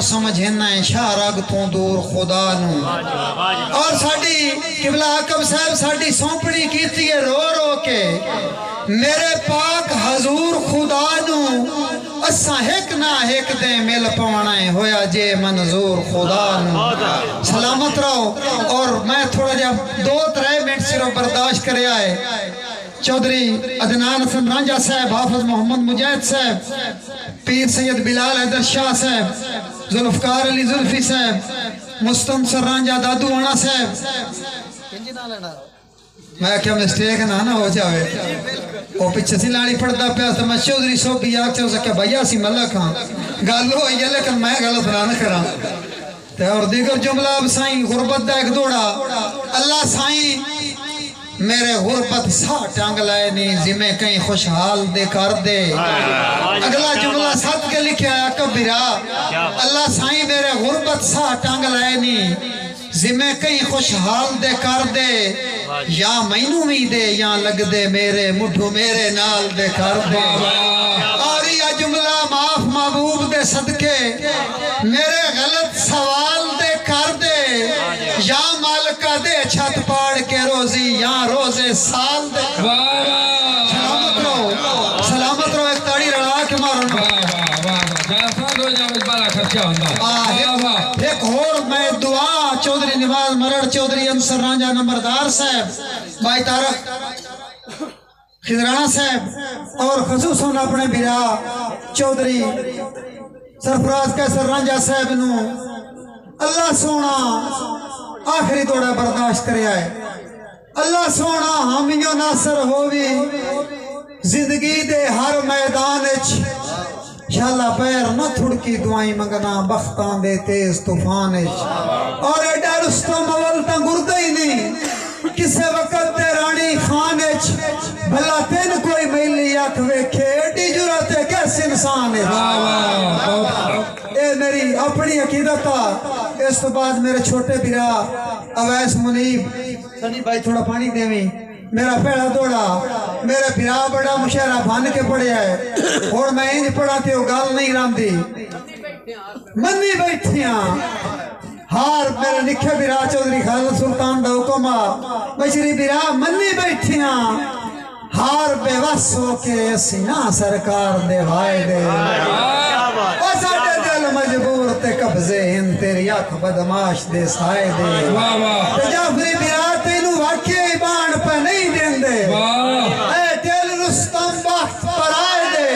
سمجھنا ہے شارگ تو دور خدا نو اور ساڑی قبلہ حکم صاحب ساڑی سونپڑی کیتی ہے رو رو کے میرے پاک حضور خدا نو اساں ہیک نہ ہیک دے مل پوانا ہے ہویا جے منظور خدا نو سلامت رہو اور میں تھوڑا جب 2-3 منٹ صرف برداشت کرے آئے چودھری عدنان حسن رانجہ صاحب حافظ محمد مجاہد صاحب پیر سید بلال حیدر شاہ صاحب ذوالفقار علی ذوالفی صاحب مستنصر رانجہ دادو آنا صاحب میں کیا مسٹیک نہ ہو جاوے وہ پیچھے سی لانی پڑھتا پیا تو میں چودھری صوبی آگ سے ہو سکیا بھائیا سی ملک ہاں گالو ہے لیکن میں غلط نہ کرا اور دیگر جملہ اب سائیں غربت دا ایک دوڑا اللہ سائیں میرے غربت سا ٹانگ لائے نہیں زمیں کہیں خوشحال دے کر دے اگلا جملہ ساتھ کے لکھے آیا کبیرہ اللہ سائیں میرے غربت سا ٹانگ لائے نہیں زمیں کہیں خوشحال دے کر دے یا مینوں می دے یا لگ دے میرے مٹھو میرے نال دے کر دے اور یہ جملہ معاف محبوب دے صدقے میرے غلط سوال دے کر دے یا مالکہ دے چھت پاڑ کے روزی یا روزے سال دے سلامت رہو ایک تاڑی رڑا کے مارو ایک اور میں دعا چودھری نواز مرڑ چودھری انصر رانجہ نمبردار صاحب بھائی تارک خضرانہ صاحب اور خصوصاً اپنے بیرا چودھری سرفراز کیسر رانجہ صاحب نو اللہ سونا آخری توڑا برداشت کرے آئے اللہ سونا ہمیوں ناصر ہووی زندگی دے ہر میدان شاللہ پیر نہ تھڑکی دعائیں مگنا بختان دے تیز طوفان اور ایڈا رستم اول تا گردہ ہی نہیں کسے وقت تے رانی خان بھلا تین کوئی میلی آکھوے کھیٹی جراتے کیس انسان اے میری اپنی عقیدتا اس تو بعد میرے چھوٹے بیرا اویس منیب سنی بھائی تھوڑا پانی دیویں میرا پہلا دوڑا میرے بیرا بڑا مشہرہ بھان کے پڑے ہے اور میں انج پڑھاتے ہو گال نہیں رام دی منی بیٹھیاں ہار میرے نکھے بیرا چودھری خالد سلطان دا حکمہ بچری بیرا منی بیٹھیاں ہار بے وس ہو کے سینہ سرکار دے بھائی دے اور ساڑھے دل مجبور تے قبضے ہن تیری آنکھ بدماش دے سائے دے جعفری بیرا تینو واقعی بان پہ نہیں دین دے اے دل رستم بخت پر آئے دے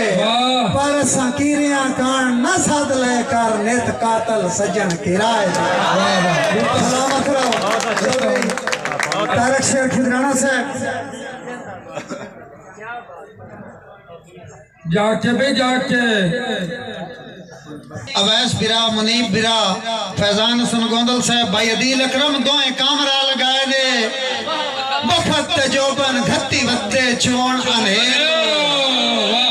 پر سنکیریاں کان نہ ساد لے کر نیت قاتل سجن کی رائے دے سلامت رہو تارک شیر خضرانہ سے جا کے بھی جا کے اویس بیرا منیب بیرا فیضان حسن گوندل صاحب بھائی عدیل اکرم دوئیں کامرہ لگائے دے بخت تجوبن گھتی ودے چون انہیرو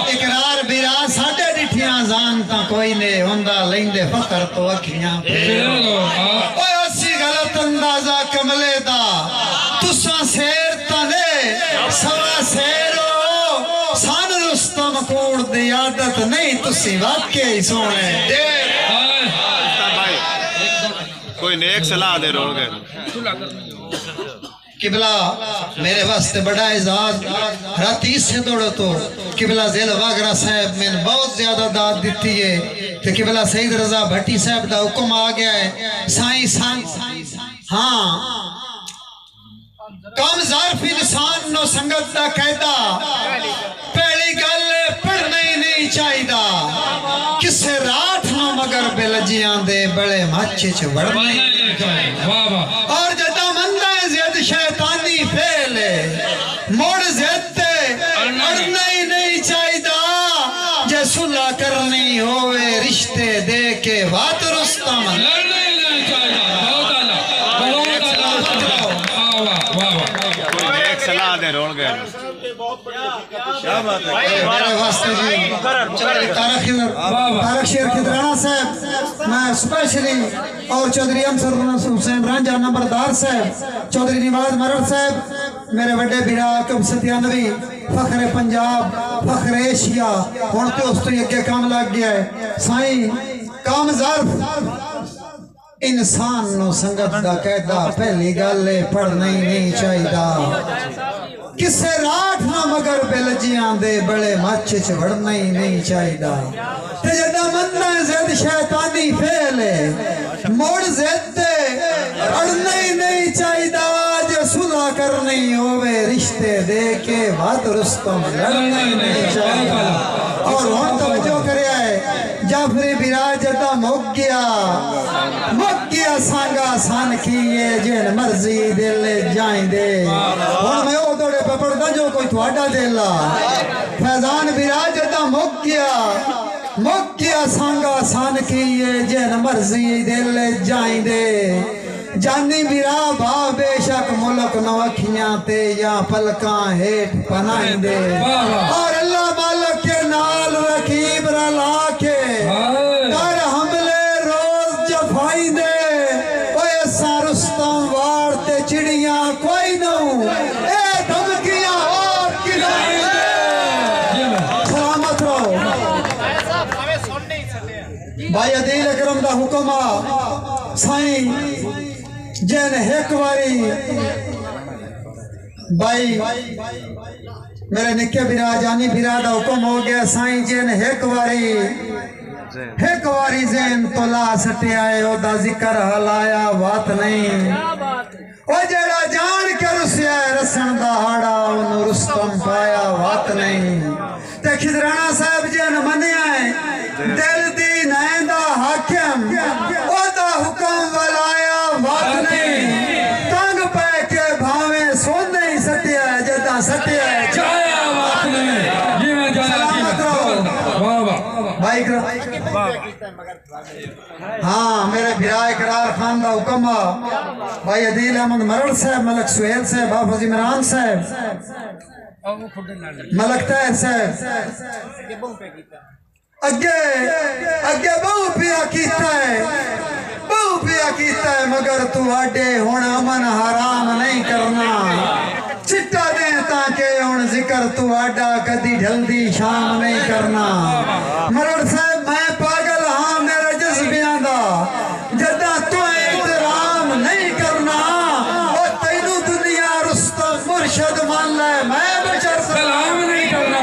اقرار بیرا ساڑھے ڈٹھیاں زانتا کوئی نے ہوندہ لیندے فخر تو اکھیاں پھر اوہ اسی غلط اندازہ کملے دا تساں سیر تنے سوا سیرو سان رستم کوڑ دی عادت نہیں تسی واقعی سونے کوئی نیک صلاح دے رول گئے قبلہ میرے واسطے بڑا اعزاز راتی اس سے دوڑو تو قبلہ ذیل واگرہ صاحب میں بہت زیادہ داد دیتی ہے تو قبلہ سید رضا بھٹی صاحب دا حکم آگیا ہے سائیں ہاں کم ظرف انسان نو سنگت دا قیدہ پہلی گل پڑھنا ہی نہیں چاہی دا کسے رات نو مگر بلجیاں دے بڑے مچے چوڑنا ہی نہیں چاہی اور جدہ مندہ زید شیطانی پھیلے موڑ زید تے اڑنا ہی نہیں چاہی دا جے صلح کرنی ہوئے رشتے دے کے وات رستم لڑنا ہی نہیں چاہی دا بہت صلاح دے رول گئے میرے واسطے جی تارک شیر خضرانہ صاحب میں اسپیشلی اور چودھری انصر حسین رانجہ نمبردار صاحب چودھری نواز مرڑ صاحب میرے بڑے بیرا کم ستیانوی فخر پنجاب فخر ایشیا ہونتے اس تو یہ کام لگ گیا ہے سائیں کام ظرف انسان نو سنگت دا قیدہ پہلی گالے پڑھنا ہی نہیں چاہیدہ کسے راٹھ نہ مگر بلجیاں دے بڑے مچ چڑھنا ہی نہیں چاہیدہ تے جدہ مندہ زد شیطانی پھیلے موڑ زد دے اڑنا ہی نہیں چاہیدہ جو صلح کرنی ہوئے رشتے دے کے بات رستم لڑنا ہی نہیں چاہیدہ اور ہم توجہ کرے آئے جعفری براج جدہ مک گیا سانگا سان کیے جن مرضی دل جائیں دے اور میں او دوڑے پہ پڑھتا جو کوئی تھوڑا دیلا فیضان براج جدہ مک گیا سانگا سان کیے جن مرضی دل جائیں دے جانی برا با بے شک ملک نو اکھیاں تے یا پلکاں ہیٹ پنائیں دے اور اللہ مالک کے نال رکیب رلا کے کر حملے روز جفائیں دے اوہ ایسا رستم وارتے چڑیاں کوئی نو اے دھمکیاں اور کلائیں دے سلامت رہو بھائی عدیل اکرم دا حکمہ سائیں جن ایک واری بھائی میرے نکے بھرا جانی بھرا دا حکم ہو گیا سائیں جن ایک واری زین تولا سٹے آئے او دا ذکر حلایا بات نہیں او جڑا جان کے رسیا ہے رسن دا ہاڑا انہوں رستم پایا بات نہیں تے خضرانہ صاحب جن منے آئے دل دی نائندہ حاکم او دا حکم ولایا بات نہیں تنگ پہ کے بھاویں سون نہیں سٹیا ہے جدہ سٹیا ہے چایا بات نہیں جی میں جانا سلامت رہو بھائی ہاں میرے بھرا اقرار خان دا حکم بھائی عدیل احمد مرڑ صاحب ملک سہیل صاحب حافظ عمران صاحب ملک طاہر صاحب اگے بہو پیا کیتا ہے مگر تو آڈے ہونا من حرام نہیں کرنا چٹا دیں تاکہ ہون ذکر تو آڈا کدی ڈھلدی شام نہیں کرنا مرڑ صاحب میں پاگل ہاں میرے جذبیاں دا جدہ تو احترام نہیں کرنا اور تینو دنیا رستم مرشد مان لے میں بچر سلام نہیں کرنا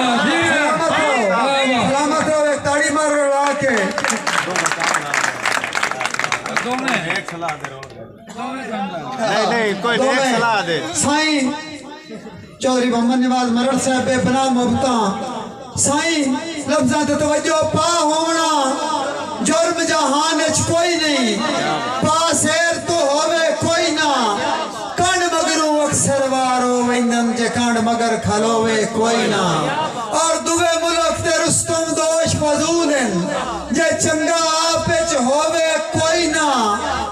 سلامت ہو ایک تاڑی مار رڑا کے نہیں کوئی نیک صلاح دے سائیں چودھری محمد نواز مرڑ صاحب بے بنا مبتاں سائیں لفظاں تے توجہ پا ہونا جرم جہان اچ کوئی نہیں پا سیر تو ہوئے کوئی نہ کانڈ مگرو اکثر وارو ویندن جے کانڈ مگر کھلوے کوئی نہ اور دوے ملک تے رستم دوش فضولن جے چنگا آپچ ہوئے کوئی نہ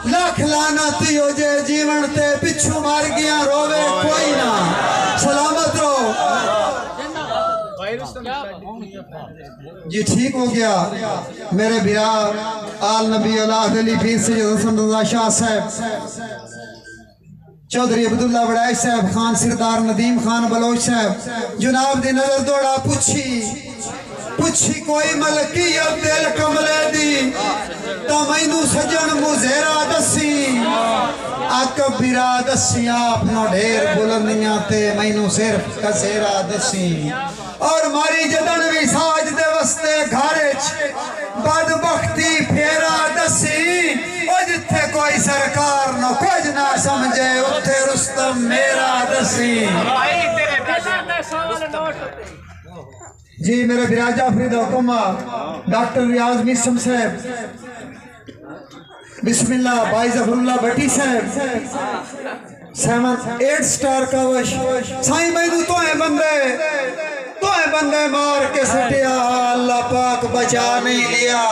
لاکھ لانتی ہو جے جیون تے پچھو مار گیا روے کوئی نہ سلامت رہو جی ٹھیک ہو گیا میرے بھرا آل نبی اولاد علی پیر سید حسن رضا شاہ صاحب چودھری عبداللہ بڑائی صاحب خان سردار ندیم خان بلوچ صاحب جناب دی نظر دوڑا پوچھی کوئی ملکی اب دل کملے دی تا مینو سجن مزیرہ دسی آکب بیرہ دسی آپنو ڈھیر بلندیاں تے مینو صرف کسیرہ دسی اور ماری جدن بھی ساج دے وستے گھارچ بدبختی پھیرا دسی او جتھے کوئی سرکار نو کچھ نہ سمجھے اتھے رستم میرا دسی جی میرے بھرا جعفری دا حکمہ ڈاکٹر ریاض میسم صاحب بسم اللہ بھائی ظفر اللہ بھٹی صاحب 8 سٹار کا وش سائیں مینو تو ہیں بندے مار کے سٹیا اللہ پاک بچا نہیں لیا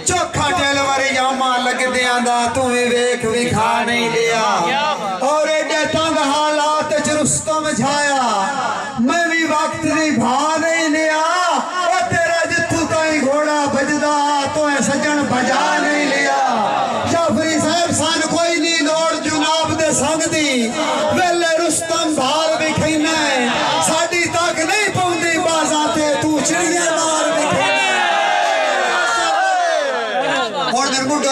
چوکھا ٹیلوری جاما لگ دیاں دا تمہیں ویک بھی کھا نہیں لیا اور ایڈے تنگ حالات رستم جھایا میں بھی وقت نہیں بھا نہیں لیا اور تیرا جتھو تائیں گھوڑا بجدا تو ہے سجن بجا نہیں لیا جعفری صاحب سان کوئی نہیں لوڑ جناب دے سنگ دی ویلے رستم بھال بھی کھینا ہے ساڑی تک نہیں پوندی بازاں تے تو چڑیاں مار بھی کھینا ہے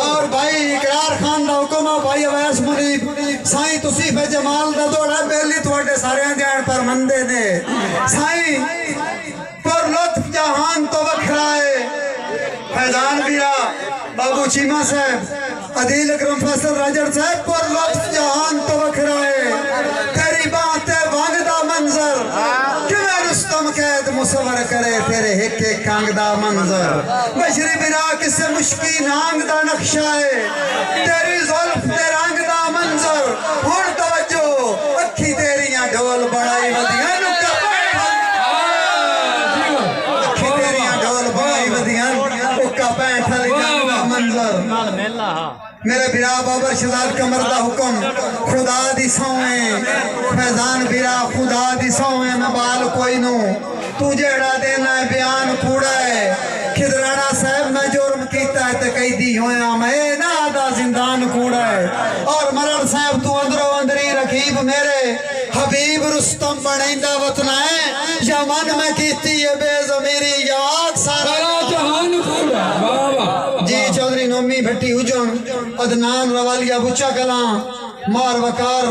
اور بھائی اقرار خان دا حکم ہے بھائی اویس منیب سائیں توصیف جمال دا دوڑا بیلی تھوڑے سارے جان پر مندے نے سائیں پر لطف جہان تو وکھرائے فیضان بیرا بابو چیمہ صاحب عدیل اکرم فیصل راجر صاحب پر لطف جہان تو وکھرائے تیری باتیں وانگدہ منظر کیویں رستم قید مصور کرے تیرے ہک ایک کانگدہ منظر بشری بیرا کسے مشکی نانگدہ نقشہ ہے تیری ظلف تے رانگدہ منظر ہون توجہ اکھی تیریاں ڈھول بڑائی ودیاں نکا اکھی تیریاں ڈھول بڑائی ودیاں اکا پینٹھ علی جانگدہ منظر میرے بیرا بابر شہزاد کمر دا حکم خدا دی سوئیں فیضان بیرا خدا دی سوئیں میں بال کوئی نو تو جیڑا دینا ہے بیان کوڑا ہے کھدرانا صاحب میں جرم کیتا ہے تے قیدی ہویا میں نا آدھا زندان کوڑا ہے اور مرد صاحب تو اندرو اندری رکیب میرے حبیب رستم بڑھائندہ وطن ہے یا من میں کیتی ہے بے ضمیری یا آگ سارا جہان کوڑا بابا جی چودھری نومی بھٹی حجن عدنان روالیہ بچہ کلام مار وکار